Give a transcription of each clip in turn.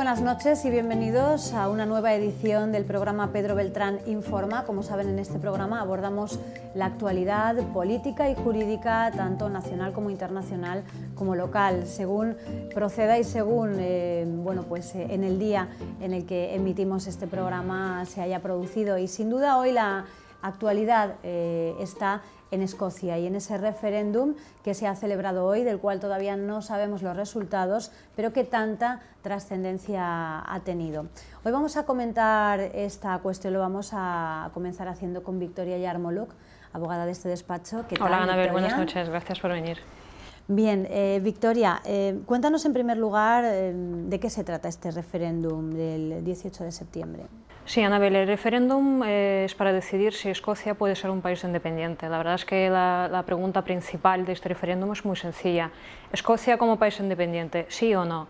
buenas noches y bienvenidos a una nueva edición del programa Pedro Beltrán Informa. Como saben, en este programa abordamos la actualidad política y jurídica, tanto nacional como internacional como local, según proceda y según en el día en el que emitimos este programa se haya producido. Y sin duda hoy la actualidad está en Escocia y en ese referéndum que se ha celebrado hoy, del cual todavía no sabemos los resultados, pero que tanta trascendencia ha tenido. Hoy vamos a comentar esta cuestión, lo vamos a comenzar haciendo con Victoria Yarmoluk, abogada de este despacho. ¿Qué tal, Hola, Anabel, Victoria? buenas noches, gracias por venir. Bien, Victoria, cuéntanos en primer lugar de qué se trata este referéndum del 18 de septiembre. Sí, Anabel, el referéndum es para decidir si Escocia puede ser un país independiente. La verdad es que la pregunta principal de este referéndum es muy sencilla. ¿Escocia como país independiente, sí o no?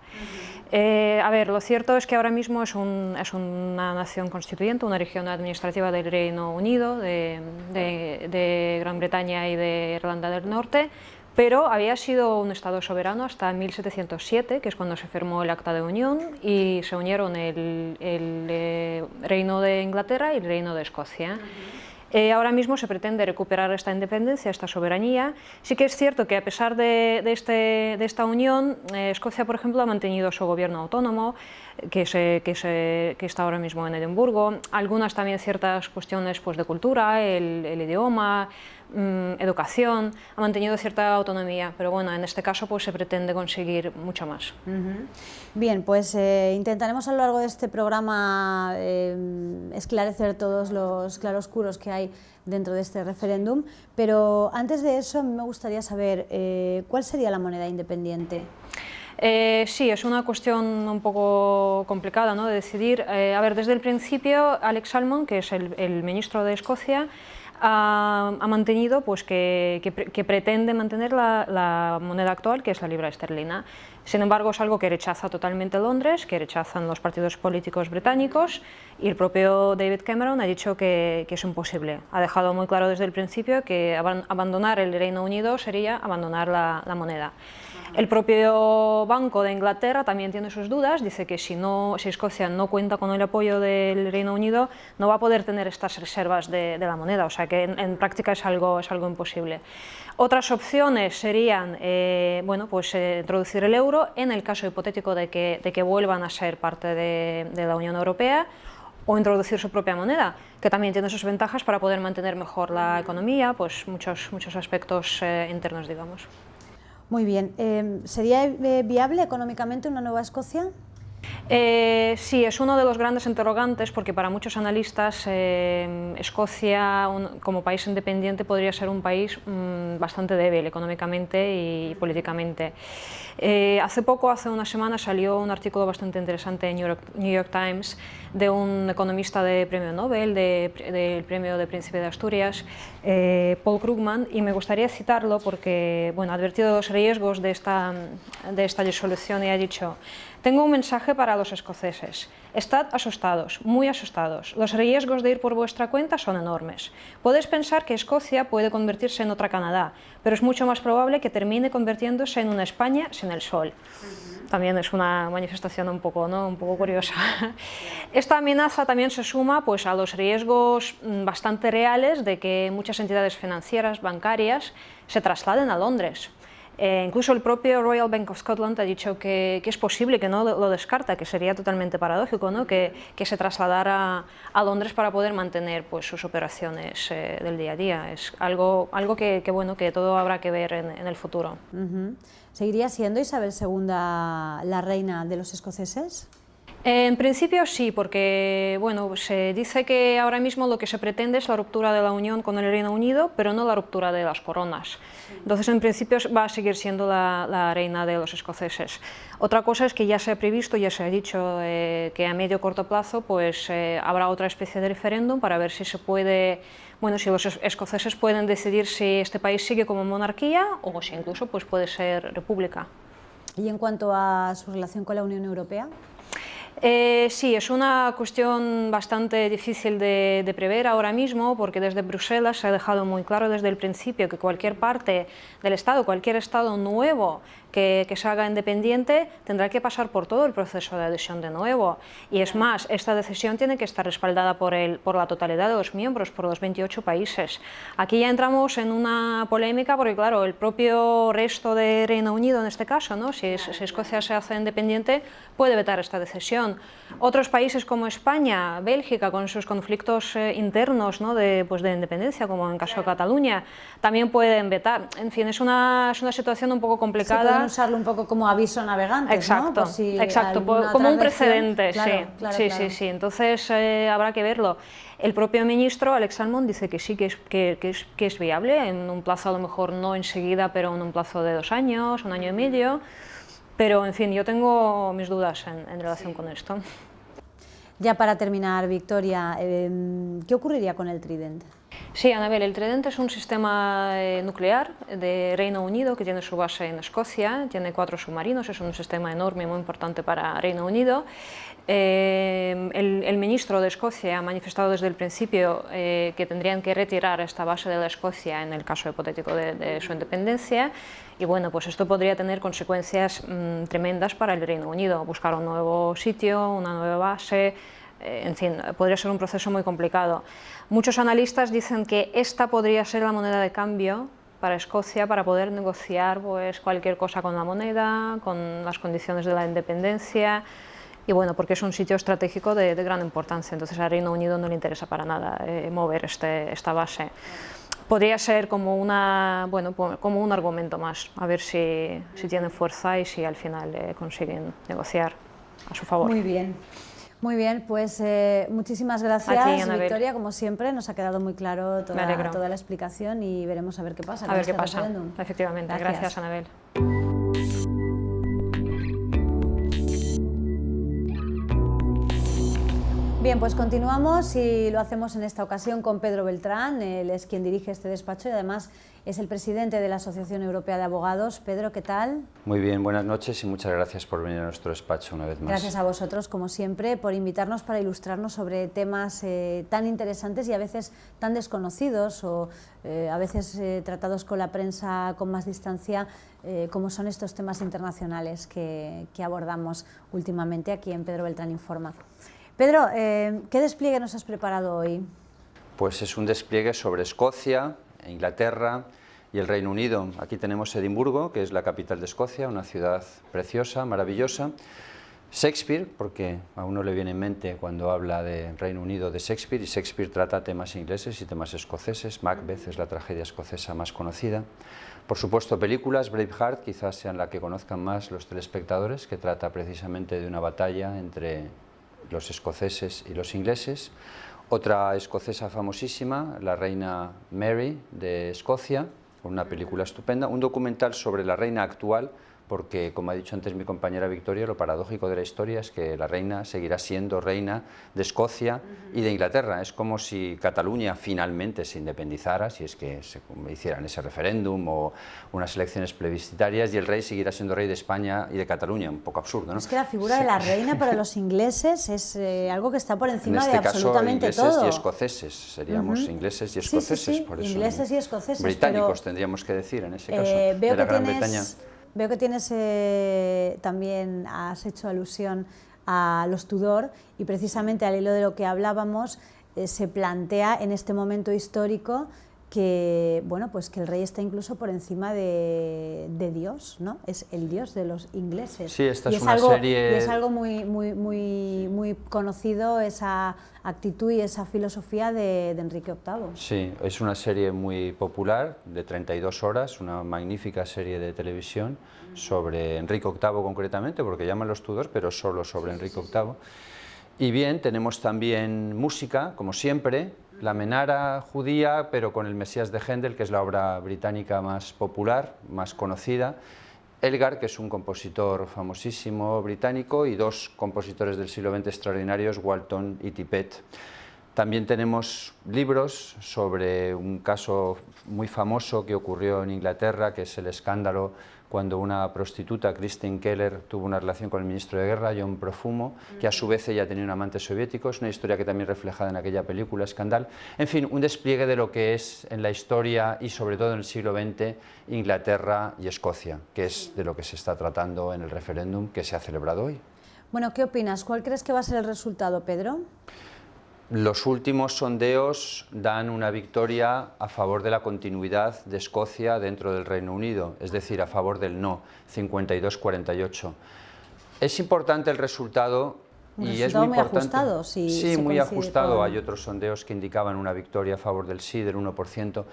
A ver, lo cierto es que ahora mismo es una nación constituyente, una región administrativa del Reino Unido, de Gran Bretaña y de Irlanda del Norte, pero había sido un Estado soberano hasta 1707, que es cuando se firmó el Acta de Unión, y se unieron el Reino de Inglaterra y el Reino de Escocia. Ahora mismo se pretende recuperar esta independencia, esta soberanía. Sí que es cierto que a pesar de esta unión, Escocia, por ejemplo, ha mantenido su gobierno autónomo, que está ahora mismo en Edimburgo. Algunas también ciertas cuestiones pues, de cultura, el idioma, educación, ha mantenido cierta autonomía, pero bueno, en este caso pues se pretende conseguir mucho más. Bien, pues intentaremos a lo largo de este programa esclarecer todos los claroscuros que hay dentro de este referéndum, pero antes de eso me gustaría saber ¿cuál sería la moneda independiente? Sí, es una cuestión un poco complicada, ¿no?, de decidir. A ver, desde el principio Alex Salmond, que es el ministro de Escocia, ha mantenido pues, que pretende mantener la moneda actual, que es la libra esterlina. Sin embargo, es algo que rechaza totalmente Londres, que rechazan los partidos políticos británicos, y el propio David Cameron ha dicho que es imposible. Ha dejado muy claro desde el principio que abandonar el Reino Unido sería abandonar la moneda. El propio Banco de Inglaterra también tiene sus dudas, dice que si Escocia no cuenta con el apoyo del Reino Unido, no va a poder tener estas reservas de la moneda, o sea que en práctica es algo imposible. Otras opciones serían introducir el euro en el caso hipotético de que vuelvan a ser parte de la Unión Europea, o introducir su propia moneda, que también tiene sus ventajas para poder mantener mejor la economía, pues muchos aspectos internos, digamos. Muy bien, ¿sería viable económicamente una nueva Escocia? Sí, es uno de los grandes interrogantes, porque para muchos analistas Escocia como país independiente podría ser un país bastante débil económicamente y políticamente. Hace una semana salió un artículo bastante interesante en New York Times de un economista de premio Nobel, del premio de Príncipe de Asturias, Paul Krugman, y me gustaría citarlo porque ha advertido los riesgos de esta disolución y ha dicho: tengo un mensaje para los escoceses. Estad asustados, muy asustados. Los riesgos de ir por vuestra cuenta son enormes. Podéis pensar que Escocia puede convertirse en otra Canadá, pero es mucho más probable que termine convirtiéndose en una España sin el sol. También es una manifestación un poco curiosa. Esta amenaza también se suma pues, a los riesgos bastante reales de que muchas entidades financieras, bancarias, se trasladen a Londres. Incluso el propio Royal Bank of Scotland ha dicho que es posible, que no lo descarta, que sería totalmente paradójico, ¿no?, que se trasladara a Londres para poder mantener pues, sus operaciones del día a día. Es algo que todo habrá que ver en el futuro. ¿Seguiría siendo Isabel II la reina de los escoceses? En principio sí, porque se dice que ahora mismo lo que se pretende es la ruptura de la unión con el Reino Unido, pero no la ruptura de las coronas. Entonces, en principio va a seguir siendo la reina de los escoceses. Otra cosa es que ya se ha previsto, ya se ha dicho que a medio corto plazo pues, habrá otra especie de referéndum para ver si se puede, si los escoceses pueden decidir si este país sigue como monarquía o si incluso pues, puede ser república. ¿Y en cuanto a su relación con la Unión Europea? Sí, es una cuestión bastante difícil de prever ahora mismo, porque desde Bruselas se ha dejado muy claro desde el principio que cualquier parte del Estado, cualquier Estado nuevo que se haga independiente, tendrá que pasar por todo el proceso de adhesión de nuevo. Y es más, esta decisión tiene que estar respaldada por la totalidad de los miembros, por los 28 países. Aquí ya entramos en una polémica, porque claro, el propio resto de Reino Unido, en este caso, ¿no? si Escocia se hace independiente, puede vetar esta decisión. Otros países como España, Bélgica, con sus conflictos internos, ¿no? de independencia, como en el caso de Cataluña, también pueden vetar. En fin, es una situación un poco complicada. Se pueden usarlo un poco como aviso a navegantes, exacto, ¿no? Por si exacto, como un precedente, claro, sí, claro. sí. Entonces habrá que verlo. El propio ministro, Alex Salmond, dice que sí, que es viable, en un plazo a lo mejor no enseguida, pero en un plazo de 2 años, 1 año y medio. Pero, en fin, yo tengo mis dudas en relación con esto. Ya para terminar, Victoria, ¿qué ocurriría con el Trident? Sí, Anabel, el Trident es un sistema nuclear de Reino Unido que tiene su base en Escocia, tiene 4 submarinos, es un sistema enorme y muy importante para Reino Unido. El ministro de Escocia ha manifestado desde el principio que tendrían que retirar esta base de la Escocia en el caso hipotético de su independencia, y bueno, pues esto podría tener consecuencias tremendas para el Reino Unido, buscar un nuevo sitio, una nueva base. En fin, podría ser un proceso muy complicado. Muchos analistas dicen que esta podría ser la moneda de cambio para Escocia para poder negociar pues, cualquier cosa con la moneda, con las condiciones de la independencia, y bueno, porque es un sitio estratégico de gran importancia, entonces al Reino Unido no le interesa para nada mover esta base. Podría ser como, como un argumento más, a ver si tiene fuerza y si al final consiguen negociar a su favor. Muy bien. Muy bien, pues muchísimas gracias, Victoria, como siempre, nos ha quedado muy claro toda la explicación y veremos a ver qué pasa. A ver qué pasa, efectivamente. Gracias, Anabel. Bien, pues continuamos y lo hacemos en esta ocasión con Pedro Beltrán, él es quien dirige este despacho y además es el presidente de la Asociación Europea de Abogados. Pedro, ¿qué tal? Muy bien, buenas noches y muchas gracias por venir a nuestro despacho una vez más. Gracias a vosotros, como siempre, por invitarnos para ilustrarnos sobre temas tan interesantes y a veces tan desconocidos o a veces tratados con la prensa con más distancia, como son estos temas internacionales que abordamos últimamente aquí en Pedro Beltrán Informa. Pedro, ¿qué despliegue nos has preparado hoy? Pues es un despliegue sobre Escocia, Inglaterra y el Reino Unido. Aquí tenemos Edimburgo, que es la capital de Escocia, una ciudad preciosa, maravillosa. Shakespeare, porque a uno le viene en mente cuando habla de Reino Unido de Shakespeare, y Shakespeare trata temas ingleses y temas escoceses. Macbeth es la tragedia escocesa más conocida. Por supuesto, películas, Braveheart quizás sean la que conozcan más los telespectadores, que trata precisamente de una batalla entre los escoceses y los ingleses. Otra escocesa famosísima, la reina Mary de Escocia, con una película estupenda. Un documental sobre la reina actual, porque, como ha dicho antes mi compañera Victoria, lo paradójico de la historia es que la reina seguirá siendo reina de Escocia y de Inglaterra. Es como si Cataluña finalmente se independizara, si es que se hicieran ese referéndum o unas elecciones plebiscitarias, y el rey seguirá siendo rey de España y de Cataluña. Un poco absurdo, ¿no? Es que la figura de la reina para los ingleses es algo que está por encima de absolutamente todo. En este caso, ingleses todo. y escoceses, seríamos ingleses y escoceses, sí. Por eso. Ingleses y escoceses. Británicos tendríamos que decir en ese caso, de la Gran Bretaña. Veo que tienes también, has hecho alusión a los Tudor y precisamente al hilo de lo que hablábamos se plantea en este momento histórico que, bueno, pues que el rey está incluso por encima de Dios, ¿no? Es el Dios de los ingleses. Sí, esta es una serie... Y es algo muy conocido, esa actitud y esa filosofía de Enrique VIII. Sí, es una serie muy popular, de 32 horas, una magnífica serie de televisión sobre Enrique VIII concretamente, porque llaman los Tudors, pero solo sobre Enrique VIII. Y bien, tenemos también música, como siempre, la Menara judía, pero con el Mesías de Händel, que es la obra británica más popular, más conocida. Elgar, que es un compositor famosísimo británico, y 2 compositores del siglo XX extraordinarios, Walton y Tippett. También tenemos libros sobre un caso muy famoso que ocurrió en Inglaterra, que es el escándalo cuando una prostituta, Christine Keller, tuvo una relación con el ministro de Guerra, John Profumo, que a su vez ella tenía un amante soviético. Es una historia que también reflejada en aquella película, Scandal. En fin, un despliegue de lo que es en la historia y sobre todo en el siglo XX, Inglaterra y Escocia, que es de lo que se está tratando en el referéndum que se ha celebrado hoy. Bueno, ¿qué opinas? ¿Cuál crees que va a ser el resultado, Pedro? Los últimos sondeos dan una victoria a favor de la continuidad de Escocia dentro del Reino Unido, es decir, a favor del no, 52-48. Es importante el resultado y es muy importante. Ajustado, sí, muy ajustado. Hay otros sondeos que indicaban una victoria a favor del sí, del 1%,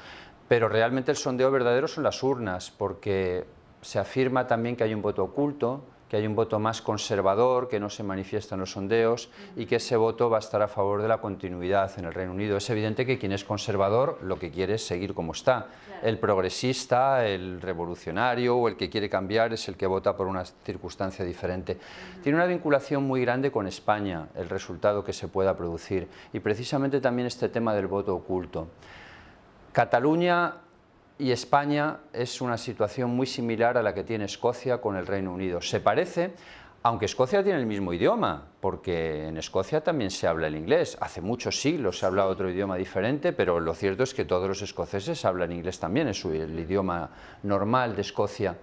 pero realmente el sondeo verdadero son las urnas, porque se afirma también que hay un voto oculto, que hay un voto más conservador, que no se manifiesta en los sondeos y que ese voto va a estar a favor de la continuidad en el Reino Unido. Es evidente que quien es conservador lo que quiere es seguir como está. Claro. El progresista, el revolucionario o el que quiere cambiar es el que vota por una circunstancia diferente. Tiene una vinculación muy grande con España, el resultado que se pueda producir, y precisamente también este tema del voto oculto. Cataluña y España es una situación muy similar a la que tiene Escocia con el Reino Unido. Se parece, aunque Escocia tiene el mismo idioma, porque en Escocia también se habla el inglés. Hace muchos siglos se habla otro idioma diferente, pero lo cierto es que todos los escoceses hablan inglés también, es el idioma normal de Escocia.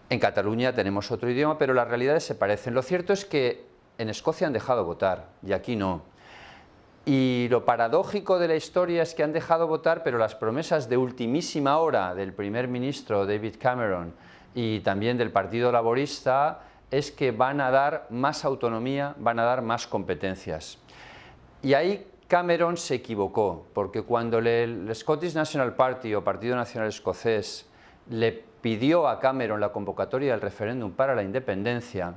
En Cataluña tenemos otro idioma, pero las realidades se parecen. Lo cierto es que en Escocia han dejado votar y aquí no. Y lo paradójico de la historia es que han dejado votar, pero las promesas de ultimísima hora del primer ministro David Cameron y también del Partido Laborista es que van a dar más autonomía, van a dar más competencias. Y ahí Cameron se equivocó, porque cuando el Scottish National Party o Partido Nacional Escocés le pidió a Cameron la convocatoria del referéndum para la independencia,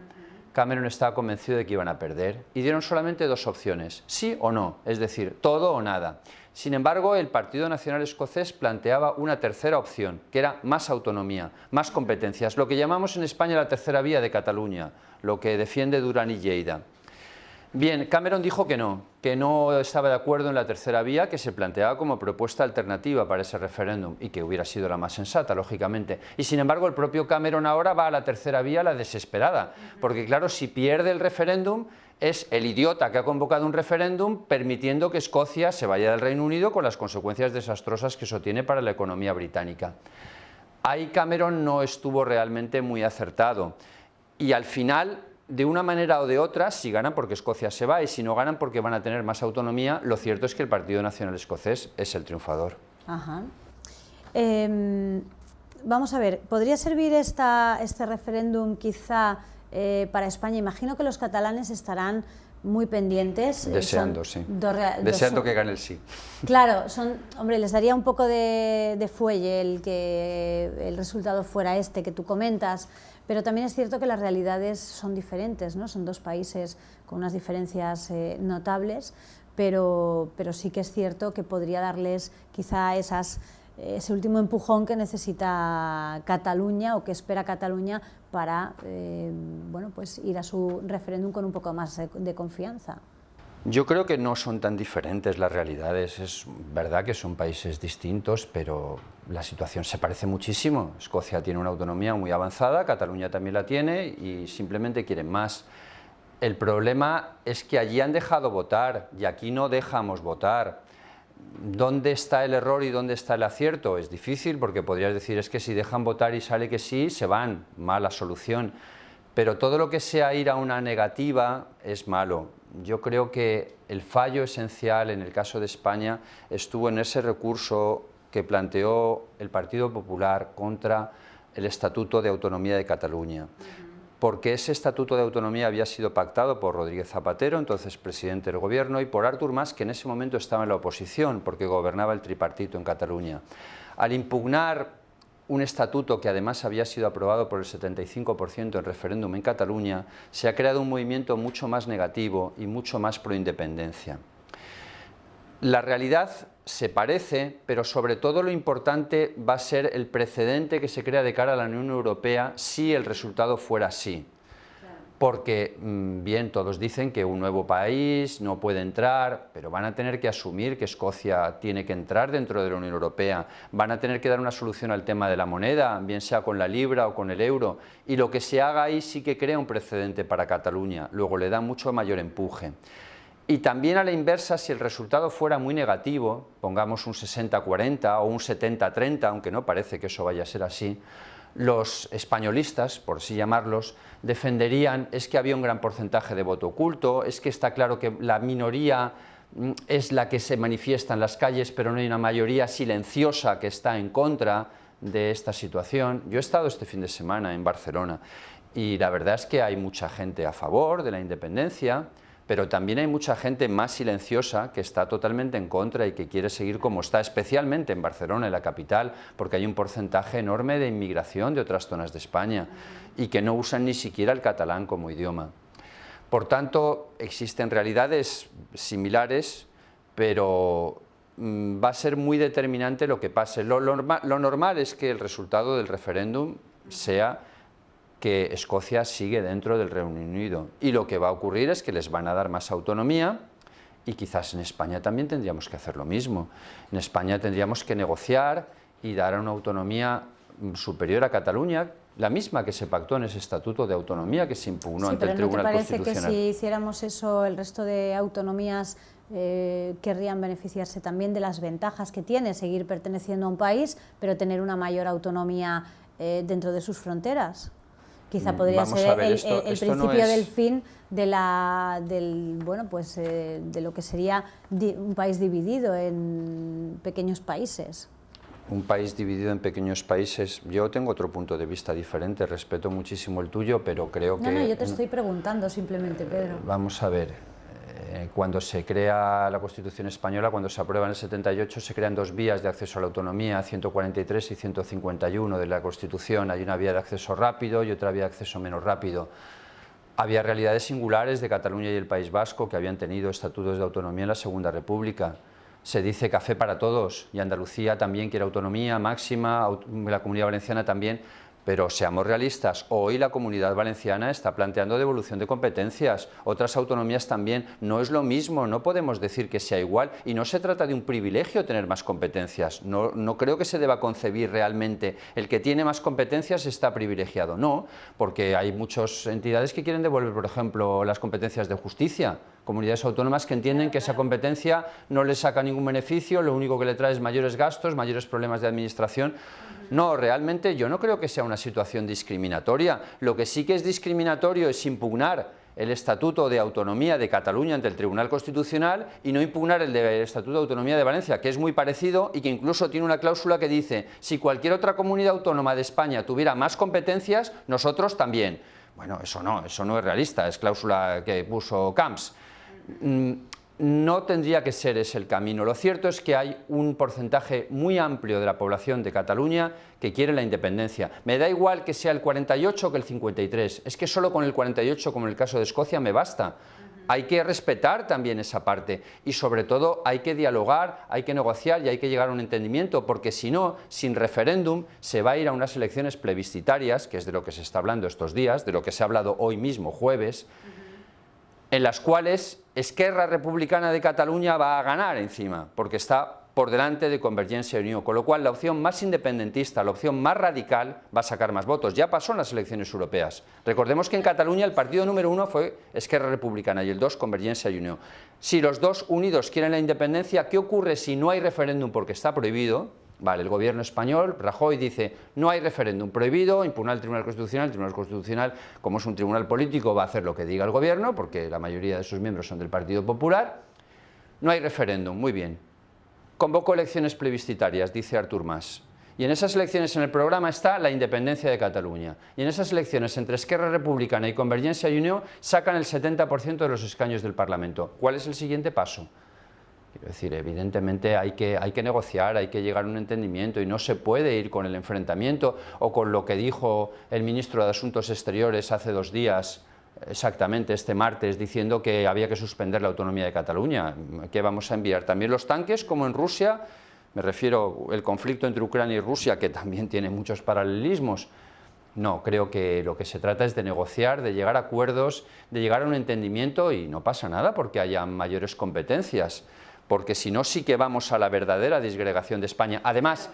Cameron estaba convencido de que iban a perder y dieron solamente dos opciones, sí o no, es decir, todo o nada. Sin embargo, el Partido Nacional Escocés planteaba una tercera opción, que era más autonomía, más competencias, lo que llamamos en España la tercera vía de Cataluña, lo que defiende Duran y Lleida. Bien, Cameron dijo que no estaba de acuerdo en la tercera vía que se planteaba como propuesta alternativa para ese referéndum y que hubiera sido la más sensata, lógicamente. Y sin embargo, el propio Cameron ahora va a la tercera vía, la desesperada, porque claro, si pierde el referéndum, es el idiota que ha convocado un referéndum permitiendo que Escocia se vaya del Reino Unido con las consecuencias desastrosas que eso tiene para la economía británica. Ahí Cameron no estuvo realmente muy acertado y al final, de una manera o de otra, si ganan porque Escocia se va y si no ganan porque van a tener más autonomía, lo cierto es que el Partido Nacional Escocés es el triunfador. Ajá. Vamos a ver, ¿podría servir este referéndum quizá para España? Imagino que los catalanes estarán muy pendientes. Deseando, sí. Deseando que gane el sí. Claro, hombre, les daría un poco de fuelle el que el resultado fuera este que tú comentas, pero también es cierto que las realidades son diferentes, ¿no? Son dos países con unas diferencias notables, pero sí que es cierto que podría darles quizá ese último empujón que necesita Cataluña o que espera Cataluña para bueno, pues ir a su referéndum con un poco más de confianza. Yo creo que no son tan diferentes las realidades. Es verdad que son países distintos, pero la situación se parece muchísimo. Escocia tiene una autonomía muy avanzada, Cataluña también la tiene y simplemente quieren más. El problema es que allí han dejado votar y aquí no dejamos votar. ¿Dónde está el error y dónde está el acierto? Es difícil porque podrías decir es que si dejan votar y sale que sí, se van, mala solución. Pero todo lo que sea ir a una negativa es malo. Yo creo que el fallo esencial en el caso de España estuvo en ese recurso que planteó el Partido Popular contra el Estatuto de Autonomía de Cataluña. Porque ese Estatuto de Autonomía había sido pactado por Rodríguez Zapatero, entonces presidente del Gobierno, y por Artur Mas, que en ese momento estaba en la oposición, porque gobernaba el tripartito en Cataluña. Al impugnar un estatuto que además había sido aprobado por el 75% en referéndum en Cataluña, se ha creado un movimiento mucho más negativo y mucho más pro-independencia. La realidad se parece, pero sobre todo lo importante va a ser el precedente que se crea de cara a la Unión Europea si el resultado fuera así. porque, bien, todos dicen que un nuevo país no puede entrar, pero van a tener que asumir que Escocia tiene que entrar dentro de la Unión Europea, van a tener que dar una solución al tema de la moneda, bien sea con la libra o con el euro, y lo que se haga ahí sí que crea un precedente para Cataluña, luego le da mucho mayor empuje. Y también a la inversa, si el resultado fuera muy negativo, pongamos un 60-40 o un 70-30, aunque no parece que eso vaya a ser así, los españolistas, por así llamarlos, defenderían es que había un gran porcentaje de voto oculto, es que está claro que la minoría es la que se manifiesta en las calles, pero no hay una mayoría silenciosa que está en contra de esta situación. Yo he estado este fin de semana en Barcelona y la verdad es que hay mucha gente a favor de la independencia, pero también hay mucha gente más silenciosa que está totalmente en contra y que quiere seguir como está, especialmente en Barcelona, en la capital, porque hay un porcentaje enorme de inmigración de otras zonas de España y que no usan ni siquiera el catalán como idioma. Por tanto, existen realidades similares, pero va a ser muy determinante lo que pase. Lo normal es que el resultado del referéndum sea que Escocia sigue dentro del Reino Unido y lo que va a ocurrir es que les van a dar más autonomía y quizás en España también tendríamos que hacer lo mismo. En España tendríamos que negociar y dar una autonomía superior a Cataluña, la misma que se pactó en ese estatuto de autonomía que se impugnó ante el Tribunal Constitucional. ¿Sí, pero no te parece que si hiciéramos eso el resto de autonomías querrían beneficiarse también de las ventajas que tiene seguir perteneciendo a un país pero tener una mayor autonomía dentro de sus fronteras? Quizá podría ser el principio no es... del fin de, de lo que sería un país dividido en pequeños países. Un país dividido en pequeños países. Yo tengo otro punto de vista diferente, respeto muchísimo el tuyo, pero creo que... No, yo te estoy preguntando simplemente, Pedro. Vamos a ver. Cuando se crea la Constitución española, cuando se aprueba en el 78, se crean dos vías de acceso a la autonomía, 143 y 151 de la Constitución. Hay una vía de acceso rápido y otra vía de acceso menos rápido. Había realidades singulares de Cataluña y el País Vasco que habían tenido estatutos de autonomía en la Segunda República. Se dice café para todos y Andalucía también quiere autonomía máxima, la Comunidad Valenciana también. Pero seamos realistas, hoy la Comunidad Valenciana está planteando devolución de competencias, otras autonomías también, no es lo mismo, no podemos decir que sea igual y no se trata de un privilegio tener más competencias, no creo que se deba concebir realmente el que tiene más competencias está privilegiado, no, porque hay muchas entidades que quieren devolver, por ejemplo, las competencias de justicia, comunidades autónomas que entienden que esa competencia no les saca ningún beneficio, lo único que le trae es mayores gastos, mayores problemas de administración. No, realmente yo no creo que sea una situación discriminatoria. Lo que sí que es discriminatorio es impugnar el Estatuto de Autonomía de Cataluña ante el Tribunal Constitucional y no impugnar el Estatuto de Autonomía de Valencia, que es muy parecido y que incluso tiene una cláusula que dice si cualquier otra comunidad autónoma de España tuviera más competencias, nosotros también. Bueno, eso no es realista, es cláusula que puso Camps. No tendría que ser ese el camino. Lo cierto es que hay un porcentaje muy amplio de la población de Cataluña que quiere la independencia. Me da igual que sea el 48 que el 53, es que solo con el 48, como en el caso de Escocia, me basta. Hay que respetar también esa parte y sobre todo hay que dialogar, hay que negociar y hay que llegar a un entendimiento, porque si no, sin referéndum se va a ir a unas elecciones plebiscitarias, que es de lo que se está hablando estos días, de lo que se ha hablado hoy mismo, jueves, en las cuales Esquerra Republicana de Cataluña va a ganar encima, porque está por delante de Convergencia y Unió, con lo cual la opción más independentista, la opción más radical, va a sacar más votos. Ya pasó en las elecciones europeas. Recordemos que en Cataluña el partido número 1 fue Esquerra Republicana y el 2 Convergencia y Unió. Si los dos unidos quieren la independencia, ¿qué ocurre si no hay referéndum porque está prohibido? Vale, el gobierno español, Rajoy, dice no hay referéndum prohibido, impugnar el Tribunal Constitucional, como es un tribunal político, va a hacer lo que diga el gobierno, porque la mayoría de sus miembros son del Partido Popular. No hay referéndum, muy bien. Convoco elecciones plebiscitarias, dice Artur Mas. Y en esas elecciones en el programa está la independencia de Cataluña. Y en esas elecciones entre Esquerra Republicana y Convergencia y Unió sacan el 70% de los escaños del Parlamento. ¿Cuál es el siguiente paso? Quiero decir, evidentemente hay que negociar, hay que llegar a un entendimiento y no se puede ir con el enfrentamiento o con lo que dijo el ministro de Asuntos Exteriores hace 2 días, exactamente este martes, diciendo que había que suspender la autonomía de Cataluña. ¿Qué vamos a enviar? ¿También los tanques como en Rusia? Me refiero al conflicto entre Ucrania y Rusia, que también tiene muchos paralelismos. No, creo que lo que se trata es de negociar, de llegar a acuerdos, de llegar a un entendimiento y no pasa nada porque haya mayores competencias, porque si no sí que vamos a la verdadera disgregación de España. Además,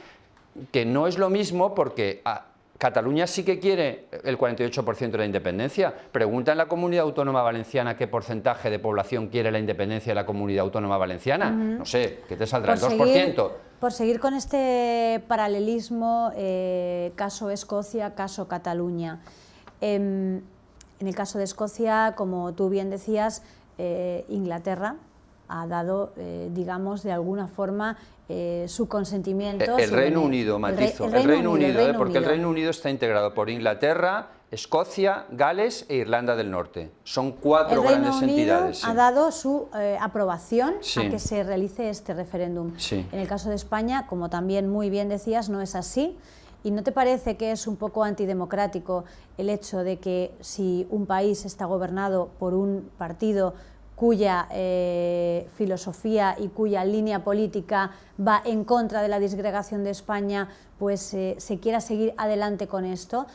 que no es lo mismo porque Cataluña sí que quiere el 48% de la independencia. Pregunta en la Comunidad Autónoma Valenciana qué porcentaje de población quiere la independencia de la Comunidad Autónoma Valenciana. No sé, ¿qué te saldrá? ¿El 2%? Por seguir con este paralelismo, caso Escocia, caso Cataluña. En el caso de Escocia, como tú bien decías, Inglaterra ha dado, digamos, de alguna forma su consentimiento. El Reino Unido, matizo. El Reino Unido, porque el Reino Unido está integrado por Inglaterra, Escocia, Gales e Irlanda del Norte. Son 4 grandes entidades. El Reino Unido ha dado su aprobación sí. a que se realice este referéndum. Sí. En el caso de España, como también muy bien decías, no es así. ¿Y no te parece que es un poco antidemocrático el hecho de que si un país está gobernado por un partido cuya filosofía y cuya línea política va en contra de la disgregación de España, pues se quiera seguir adelante con esto?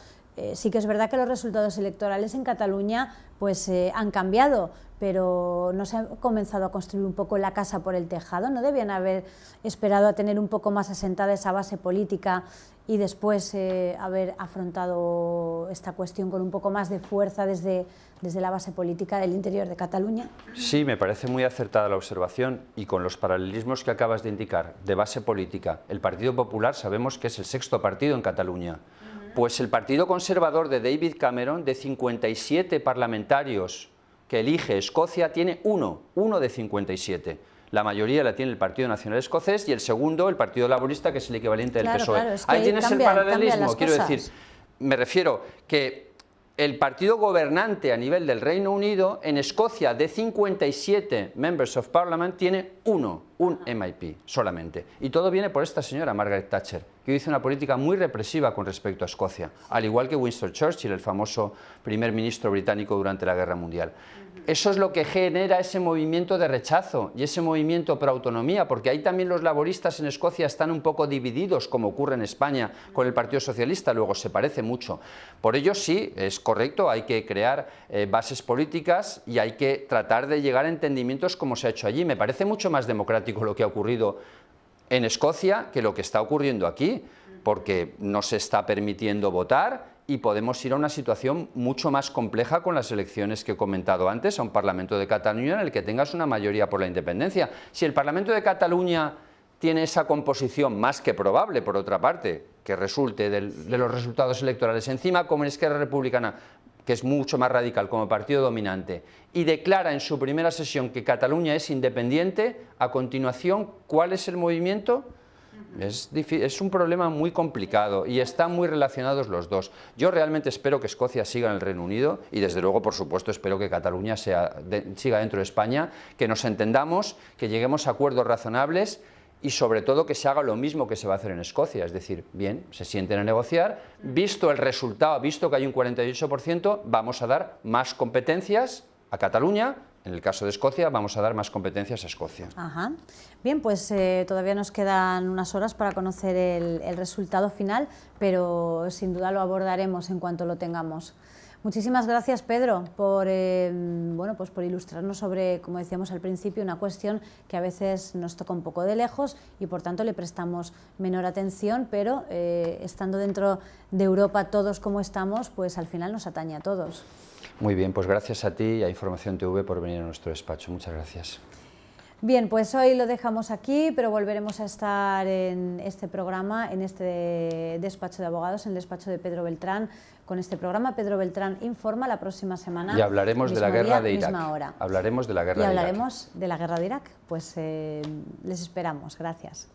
Sí que es verdad que los resultados electorales en Cataluña pues, han cambiado, pero no se ha comenzado a construir un poco la casa por el tejado. ¿No debían haber esperado a tener un poco más asentada esa base política y después haber afrontado esta cuestión con un poco más de fuerza desde la base política del interior de Cataluña? Sí, me parece muy acertada la observación y con los paralelismos que acabas de indicar de base política. El Partido Popular sabemos que es el 6º partido en Cataluña. Pues el Partido Conservador de David Cameron, de 57 parlamentarios que elige Escocia, tiene uno de 57. La mayoría la tiene el Partido Nacional Escocés y el segundo el Partido Laborista, que es el equivalente del PSOE. Claro, es que ahí tienes el paralelismo, quiero cosas. decir, me refiero que el partido gobernante a nivel del Reino Unido, en Escocia, de 57 Members of Parliament, tiene un MIP solamente. Y todo viene por esta señora, Margaret Thatcher, que hizo una política muy represiva con respecto a Escocia, al igual que Winston Churchill, el famoso primer ministro británico durante la Guerra Mundial. Eso es lo que genera ese movimiento de rechazo y ese movimiento pro autonomía, porque ahí también los laboristas en Escocia están un poco divididos, como ocurre en España con el Partido Socialista, luego se parece mucho. Por ello sí, es correcto, hay que crear bases políticas y hay que tratar de llegar a entendimientos como se ha hecho allí. Me parece mucho más democrático lo que ha ocurrido en Escocia que lo que está ocurriendo aquí, porque no se está permitiendo votar y podemos ir a una situación mucho más compleja con las elecciones que he comentado antes, a un Parlamento de Cataluña en el que tengas una mayoría por la independencia. Si el Parlamento de Cataluña tiene esa composición más que probable, por otra parte, que resulte de los resultados electorales, encima como en Esquerra Republicana, que es mucho más radical como partido dominante, y declara en su primera sesión que Cataluña es independiente, a continuación, ¿cuál es el movimiento? Es un problema muy complicado y están muy relacionados los dos. Yo realmente espero que Escocia siga en el Reino Unido y desde luego, por supuesto, espero que Cataluña siga dentro de España, que nos entendamos, que lleguemos a acuerdos razonables y sobre todo que se haga lo mismo que se va a hacer en Escocia, es decir, bien, se sienten a negociar, visto el resultado, visto que hay un 48%, vamos a dar más competencias a Cataluña. En el caso de Escocia, vamos a dar más competencias a Escocia. Ajá. Bien, pues todavía nos quedan unas horas para conocer el resultado final, pero sin duda lo abordaremos en cuanto lo tengamos. Muchísimas gracias, Pedro, por ilustrarnos sobre, como decíamos al principio, una cuestión que a veces nos toca un poco de lejos y por tanto le prestamos menor atención, pero estando dentro de Europa todos como estamos, pues al final nos atañe a todos. Muy bien, pues gracias a ti y a Información TV por venir a nuestro despacho. Muchas gracias. Bien, pues hoy lo dejamos aquí, pero volveremos a estar en este programa, en este despacho de abogados, en el despacho de Pedro Beltrán, con este programa Pedro Beltrán Informa la próxima semana. Y hablaremos de la guerra de Irak. Misma hora. Hablaremos de la guerra de Irak. Y hablaremos de la guerra de Irak. Pues les esperamos. Gracias.